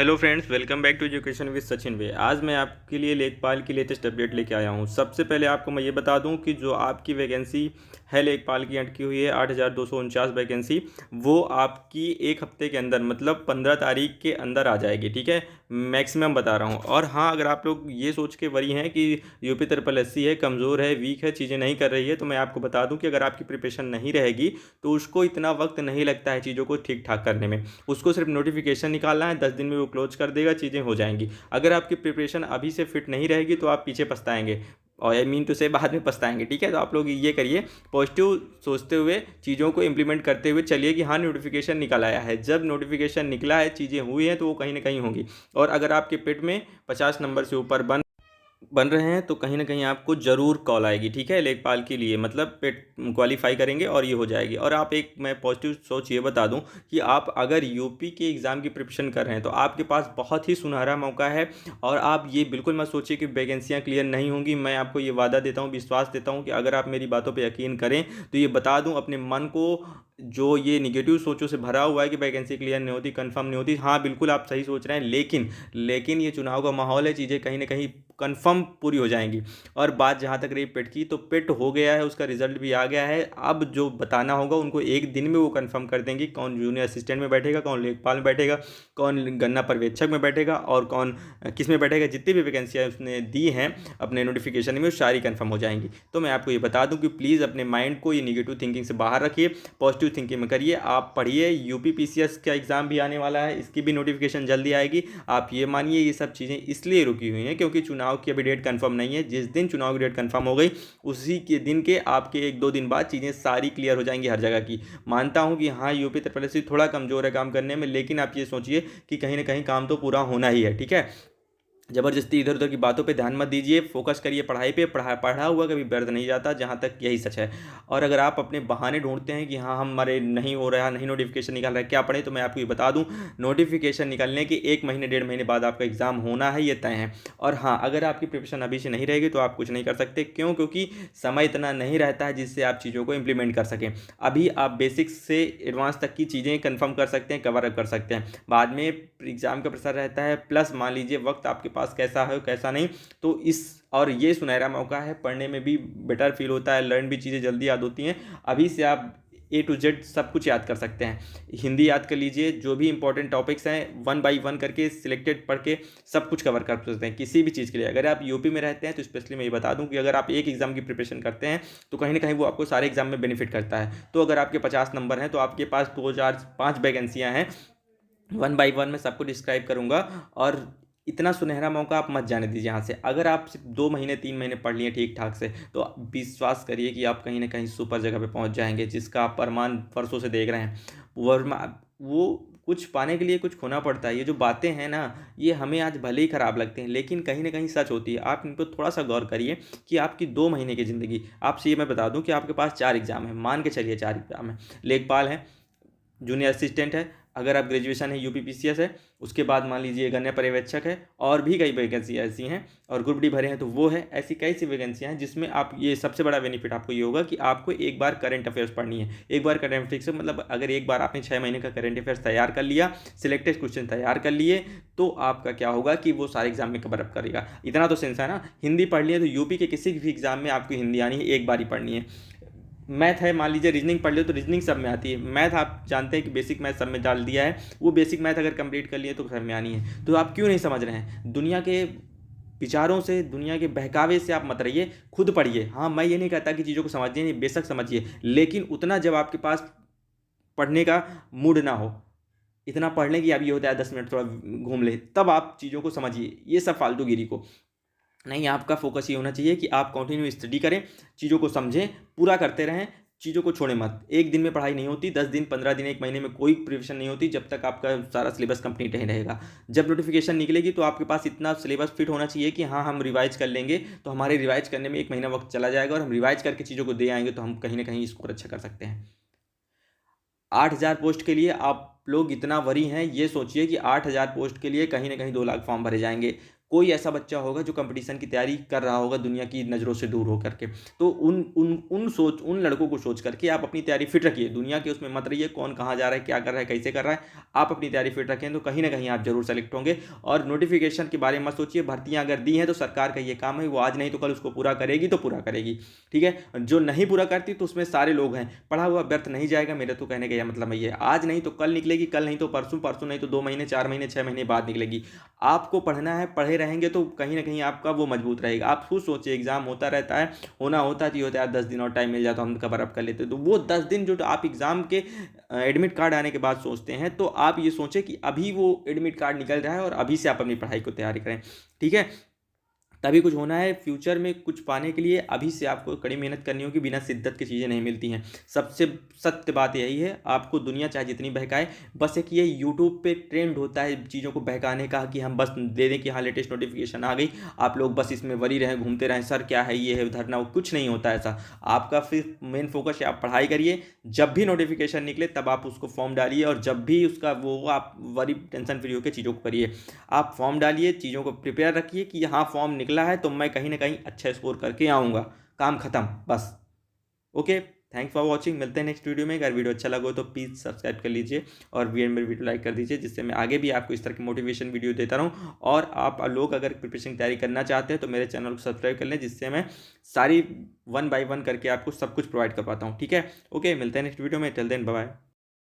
Hello friends, welcome back to education with Sachin वे। आज मैं आपके लिए लेखपाल की लेटेस्ट अपडेट लेके आया हूँ। सबसे पहले आपको मैं ये बता दूँ कि जो आपकी वैकेंसी है लेखपाल की अटकी हुई है 8,249 वैकेंसी, वो आपकी एक हफ्ते के अंदर मतलब 15 तारीख के अंदर आ जाएगी। ठीक है, मैक्सिमम बता रहा हूँ। और हाँ, अगर आप लोग ये सोच के वरी हैं कि यूपी ट्रिपल एससी है, कमज़ोर है, वीक है, चीज़ें नहीं कर रही है, तो मैं आपको बता दूँ कि अगर आपकी प्रिपरेशन नहीं रहेगी तो उसको इतना वक्त नहीं लगता है चीज़ों को ठीक ठाक करने में। उसको सिर्फ नोटिफिकेशन निकालना है, 10 दिन में वो क्लोज कर देगा, चीज़ें हो जाएंगी। अगर आपकी प्रिपरेशन अभी से फिट नहीं रहेगी तो आप पीछे पछताएंगे, और आई मीन टू से बाद में पछताएंगे। ठीक है, तो आप लोग ये करिए, पॉजिटिव सोचते हुए चीज़ों को इंप्लीमेंट करते हुए चलिए कि हाँ, नोटिफिकेशन निकल आया है। जब नोटिफिकेशन निकला है, चीज़ें हुई हैं, तो वो कहीं ना कहीं होंगी। और अगर आपके पेट में 50 नंबर से ऊपर बन रहे हैं तो कहीं ना कहीं आपको ज़रूर कॉल आएगी। ठीक है, लेखपाल के लिए मतलब पेट क्वालिफाई करेंगे और ये हो जाएगी। और आप एक मैं पॉजिटिव सोच ये बता दूं कि आप अगर यूपी के एग्ज़ाम की प्रिपरेशन कर रहे हैं तो आपके पास बहुत ही सुनहरा मौका है। और आप ये बिल्कुल मत सोचिए कि वैकेंसियाँ क्लियर नहीं होंगी। मैं आपको ये वादा देता हूँ, विश्वास देता हूँ कि अगर आप मेरी बातों पर यकीन करें तो ये बता दूँ अपने मन को, जो ये निगेटिव सोचों से भरा हुआ है कि वैकेंसी क्लियर नहीं होती, कंफर्म नहीं होती, हाँ बिल्कुल आप सही सोच रहे हैं। लेकिन ये चुनाव का माहौल है, चीज़ें कहीं ना कहीं कंफर्म पूरी हो जाएंगी। और बात जहाँ तक रही पेट की, तो पेट हो गया है, उसका रिजल्ट भी आ गया है। अब जो बताना होगा उनको एक दिन में वो कंफर्म कर देंगे कौन जूनियर असिस्टेंट में बैठेगा, कौन लेखपाल में बैठेगा, कौन गन्ना पर्यवेक्षक में बैठेगा और कौन किस में बैठेगा। जितनी भी वैकेंसियाँ उसने दी हैं अपने नोटिफिकेशन में, वो सारी कंफर्म हो जाएंगी। तो मैं आपको ये बता दूं कि प्लीज़ अपने माइंड को ये निगेटिव थिंकिंग से बाहर रखिए, पॉजिटिव थिंकिंग में करिए। आप पढ़िए, यूपी पीसीएस का एग्ज़ाम भी आने वाला है, इसकी भी नोटिफिकेशन जल्दी आएगी। आप ये मानिए, ये सब चीज़ें इसलिए रुकी हुई हैं क्योंकि चुनाव की अभी डेट कंफर्म नहीं है। जिस दिन चुनाव की डेट कंफर्म हो गई, उसी के दिन के आपके 1-2 दिन बाद चीज़ें सारी क्लियर हो जाएंगी हर जगह की। मानता हूं कि हाँ, यूपी उत्तर प्रदेश थोड़ा कमज़ोर है काम करने में, लेकिन आप ये सोचिए कि कहीं ना कहीं काम तो पूरा होना ही है। ठीक है, ज़बरदस्ती इधर उधर की बातों पे ध्यान मत दीजिए, फोकस करिए पढ़ाई पे। पढ़ा हुआ कभी व्यर्थ नहीं जाता, जहाँ तक यही सच है। और अगर आप अपने बहाने ढूंढते हैं कि हाँ हमारे नहीं हो रहा, नहीं नोटिफिकेशन निकल रहा है, क्या पढ़ें, तो मैं आपको ये बता दूं, नोटिफिकेशन निकलने के 1 महीने 1.5 महीने बाद आपका एग्ज़ाम होना है, ये तय है। और हाँ, अगर आपकी प्रिपरेशन अभी से नहीं रहेगी तो आप कुछ नहीं कर सकते। क्यों? क्योंकि समय इतना नहीं रहता है जिससे आप चीज़ों को इंप्लीमेंट कर सकें। अभी आप बेसिक्स से एडवांस तक की चीज़ें कन्फर्म कर सकते हैं, कवर अप कर सकते हैं। बाद में एग्ज़ाम का प्रेशर रहता है, प्लस मान लीजिए वक्त आपके पास कैसा है कैसा नहीं। तो इस और ये सुनहरा मौका है, पढ़ने में भी बेटर फील होता है, लर्न भी चीज़ें जल्दी याद होती हैं। अभी से आप A to Z सब कुछ याद कर सकते हैं। हिंदी याद कर लीजिए, जो भी इंपॉर्टेंट टॉपिक्स हैं 1 by 1 करके सिलेक्टेड पढ़ के सब कुछ कवर कर सकते हैं किसी भी चीज़ के लिए। अगर आप यूपी में रहते हैं तो स्पेशली मैं ये बता दूं कि अगर आप एक एग्ज़ाम की प्रिपरेशन करते हैं तो कहीं ना कहीं वो आपको सारे एग्जाम में बेनिफिट करता है। तो अगर आपके 50 नंबर हैं तो आपके पास 2 4 5 वैकेंसियाँ हैं, 1 by 1 मैं सबको डिस्क्राइब करूँगा। और इतना सुनहरा मौका आप मत जाने दीजिए यहाँ से। अगर आप सिर्फ 2 महीने 3 महीने पढ़ लिए ठीक ठाक से, तो विश्वास करिए कि आप कहीं ना कहीं सुपर जगह पे पहुँच जाएंगे, जिसका आप प्रमाण वर्षों से देख रहे हैं। वो कुछ पाने के लिए कुछ खोना पड़ता है। ये जो बातें हैं ना, ये हमें आज भले ही ख़राब लगते हैं, लेकिन कहीं ना कहीं सच होती है। आप इन पर थोड़ा सा गौर करिए कि आपकी 2 महीने की ज़िंदगी, आपसे ये मैं बता दूं कि आपके पास 4 एग्ज़ाम है, मान के चलिए 4 एग्ज़ाम है। लेखपाल है, जूनियर असिस्टेंट है, अगर आप ग्रेजुएशन है यूपी पीसीएस है, उसके बाद मान लीजिए गन्ना पर्यवेक्षक है, और भी कई वैकेंसी ऐसी हैं, और ग्रुप डी भरे हैं तो वो है। ऐसी कई सी वैकेंसियाँ हैं जिसमें आप, ये सबसे बड़ा बेनिफिट आपको ये होगा कि आपको एक बार करंट अफेयर्स पढ़नी है। एक बार करंट अफेयर्स मतलब अगर एक बार आपने 6 महीने का करंट अफेयर्स तैयार कर लिया, सिलेक्टेड क्वेश्चन तैयार कर लिए, तो आपका क्या होगा कि वो सारे एग्जाम में कवर अप करेगा। इतना तो सेंस है ना। हिंदी पढ़ लिया तो यूपी के किसी भी एग्जाम में आपको हिंदी आनी है, एक बार ही पढ़नी है। मैथ है, मान लीजिए रीजनिंग पढ़ लो तो रीजनिंग सब में आती है। मैथ आप जानते हैं कि बेसिक मैथ सब में डाल दिया है, वो बेसिक मैथ अगर कंप्लीट कर लिए तो सब में आनी है। तो आप क्यों नहीं समझ रहे हैं? दुनिया के विचारों से, दुनिया के बहकावे से आप मत रहिए, खुद पढ़िए। हाँ, मैं ये नहीं कहता कि चीज़ों को समझिए नहीं, बेशक समझिए, लेकिन उतना जब आपके पास पढ़ने का मूड ना हो, इतना पढ़ लें कि अब ये होता है 10 मिनट थोड़ा घूम ले, तब आप चीज़ों को समझिए। ये सब फालतूगिरी को नहीं, आपका फोकस ये होना चाहिए कि आप कंटिन्यू स्टडी करें, चीज़ों को समझें, पूरा करते रहें, चीज़ों को छोड़ें मत। एक दिन में पढ़ाई नहीं होती, 10 दिन 15 दिन 1 महीने में कोई प्रिपरेशन नहीं होती जब तक आपका सारा सिलेबस कंप्लीट नहीं रहेगा। जब नोटिफिकेशन निकलेगी तो आपके पास इतना सिलेबस फिट होना चाहिए कि हाँ, हम रिवाइज कर लेंगे, तो हमारे रिवाइज करने में 1 महीना वक्त चला जाएगा, और हम रिवाइज करके चीज़ों को दे आएंगे तो हम कहीं ना कहीं स्कोर अच्छा कर सकते हैं। 8,000 पोस्ट के लिए आप लोग इतना वरी हैं, ये सोचिए कि 8,000 पोस्ट के लिए कहीं ना कहीं 2 लाख फॉर्म भरे जाएंगे। कोई ऐसा बच्चा होगा जो कंपटीशन की तैयारी कर रहा होगा दुनिया की नज़रों से दूर होकर के। तो उन लड़कों को सोच करके आप अपनी तैयारी फिट रखिए, दुनिया के उसमें मत रहिए कौन कहाँ जा रहा है, क्या कर रहा है, कैसे कर रहा है। आप अपनी तैयारी फिट रखें तो कहीं ना कहीं आप जरूर सेलेक्ट होंगे। और नोटिफिकेशन के बारे में मत सोचिए, भर्तियां अगर दी हैं तो सरकार का ये काम है, वो आज नहीं तो कल उसको पूरा करेगी तो पूरा करेगी। ठीक है, जो नहीं पूरा करती तो उसमें सारे लोग हैं, पढ़ा हुआ व्यर्थ नहीं जाएगा। मेरे तो कहने का यह मतलब ये है, आज नहीं तो कल निकलेगी, कल नहीं तो परसों, परसों नहीं तो 2 महीने, 4 महीने, 6 महीने बाद निकलेगी। आपको पढ़ना है, पढ़े रहेंगे तो कहीं ना कहीं आपका वो मजबूत रहेगा। आप खुद सोचिए, एग्जाम होता रहता है, होना होता ही होता है, 10 दिन और टाइम मिल जाता है, हम कवर अप कर लेते हैं। तो वो 10 दिन जो आप एग्जाम के एडमिट कार्ड आने के बाद सोचते हैं, तो आप ये सोचें कि अभी वो एडमिट कार्ड निकल रहा है और अभी से आप अपनी पढ़ाई को तैयारी करें। ठीक है, तभी कुछ होना है। फ्यूचर में कुछ पाने के लिए अभी से आपको कड़ी मेहनत करनी होगी, बिना शिद्दत की चीज़ें नहीं मिलती हैं। सबसे सत्य बात यही है, आपको दुनिया चाहे जितनी बहकाए, बस एक ये यूट्यूब पे ट्रेंड होता है चीज़ों को बहकाने का कि हम बस दे दें कि हाँ लेटेस्ट नोटिफिकेशन आ गई, आप लोग बस इसमें वरी रहें, घूमते रहें, सर क्या है, ये है, धरना, कुछ नहीं होता ऐसा। आपका फिर मेन फोकस है, आप पढ़ाई करिए, जब भी नोटिफिकेशन निकले तब आप उसको फॉर्म डालिए, और जब भी उसका वो आप वरी टेंशन फ्री होकर चीज़ों को करिए। आप फॉर्म डालिए, चीज़ों को प्रिपेयर रखिए कि हाँ फॉर्म निकला है तो मैं कहीं ना कहीं अच्छा स्कोर करके आऊँगा, काम खत्म बस। ओके, थैंक्स फॉर वॉचिंग, मिलते हैं नेक्स्ट वीडियो में। अगर वीडियो अच्छा लगा हो तो प्लीज़ सब्सक्राइब कर लीजिए और मेरी वीडियो लाइक कर दीजिए, जिससे मैं आगे भी आपको इस तरह की मोटिवेशन वीडियो देता रहूँ। और आप लोग अगर प्रिपरेशन की तैयारी करना चाहते हैं तो मेरे चैनल को सब्सक्राइब कर लें, जिससे मैं सारी 1 बाय 1 करके आपको सब कुछ प्रोवाइड कर पाता हूँ। ठीक है, ओके, मिलते हैं नेक्स्ट वीडियो में, टिल देन बाय बाय।